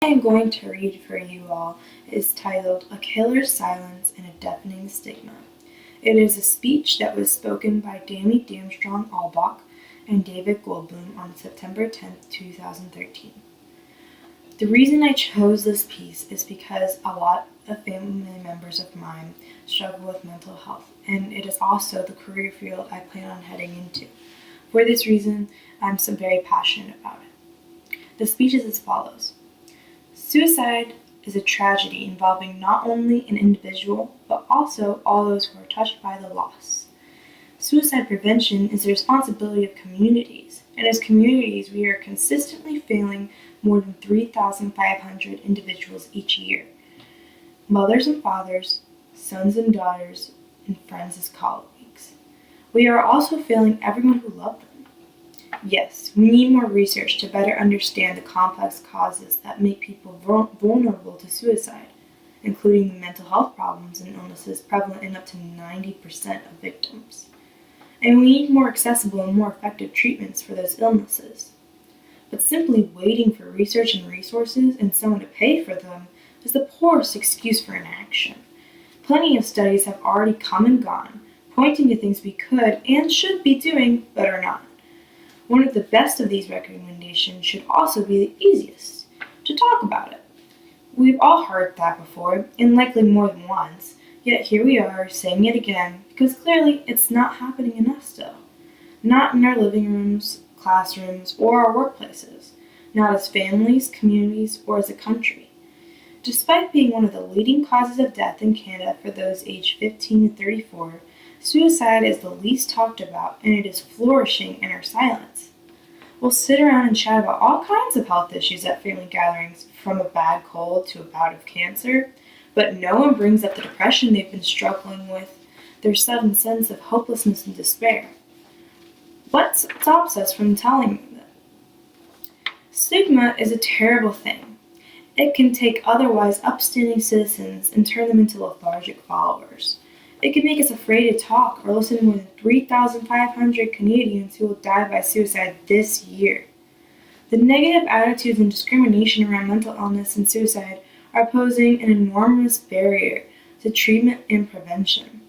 am going to read for you all is titled A Killer's Silence and a Deafening Stigma. It is a speech that was spoken by Dammy Damstrong Albach and David Goldblum on September 10, 2013. The reason I chose this piece is because a lot of family members of mine struggle with mental health, and it is also the career field I plan on heading into. For this reason, I'm so very passionate about it. The speech is as follows. Suicide is a tragedy involving not only an individual, but also all those who are touched by the loss. Suicide prevention is the responsibility of communities, and as communities, we are consistently failing more than 3,500 individuals each year. Mothers and fathers, sons and daughters, and friends as colleagues. We are also failing everyone who loved them. Yes, we need more research to better understand the complex causes that make people vulnerable to suicide, including the mental health problems and illnesses prevalent in up to 90% of victims. And we need more accessible and more effective treatments for those illnesses. But simply waiting for research and resources and someone to pay for them is the poorest excuse for inaction. Plenty of studies have already come and gone, pointing to things we could and should be doing, but are not. One of the best of these recommendations should also be the easiest, to talk about it. We've all heard that before, and likely more than once, yet here we are saying it again because clearly it's not happening enough still. Not in our living rooms, classrooms, or our workplaces. Not as families, communities, or as a country. Despite being one of the leading causes of death in Canada for those aged 15 to 34, suicide is the least talked about, and it is flourishing in our silence. We'll sit around and chat about all kinds of health issues at family gatherings, from a bad cold to a bout of cancer, but no one brings up the depression they've been struggling with, their sudden sense of hopelessness and despair. What stops us from telling them? Stigma is a terrible thing. It can take otherwise upstanding citizens and turn them into lethargic followers. It can make us afraid to talk or listen to more than 3,500 Canadians who will die by suicide this year. The negative attitudes and discrimination around mental illness and suicide are posing an enormous barrier to treatment and prevention,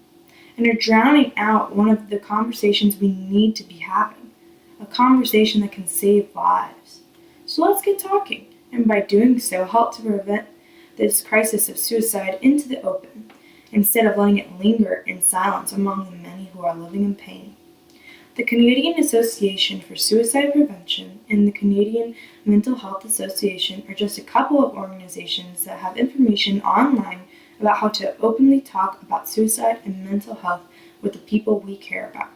and are drowning out one of the conversations we need to be having, a conversation that can save lives. So let's get talking, and by doing so, help to prevent this crisis of suicide into the open, instead of letting it linger in silence among the many who are living in pain. The Canadian Association for Suicide Prevention and the Canadian Mental Health Association are just a couple of organizations that have information online about how to openly talk about suicide and mental health with the people we care about.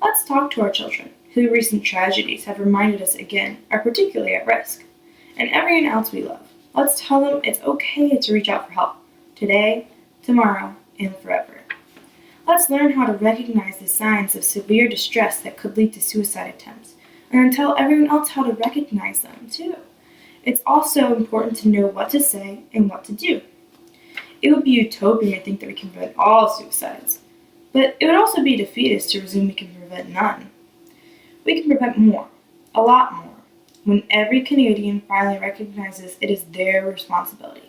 Let's talk to our children, who recent tragedies have reminded us again are particularly at risk, and everyone else we love. Let's tell them it's okay to reach out for help, today, tomorrow, and forever. Let's learn how to recognize the signs of severe distress that could lead to suicide attempts, and then tell everyone else how to recognize them, too. It's also important to know what to say and what to do. It would be utopian to think that we can prevent all suicides, but it would also be defeatist to presume we can prevent none. We can prevent more, a lot more, when every Canadian finally recognizes it is their responsibility.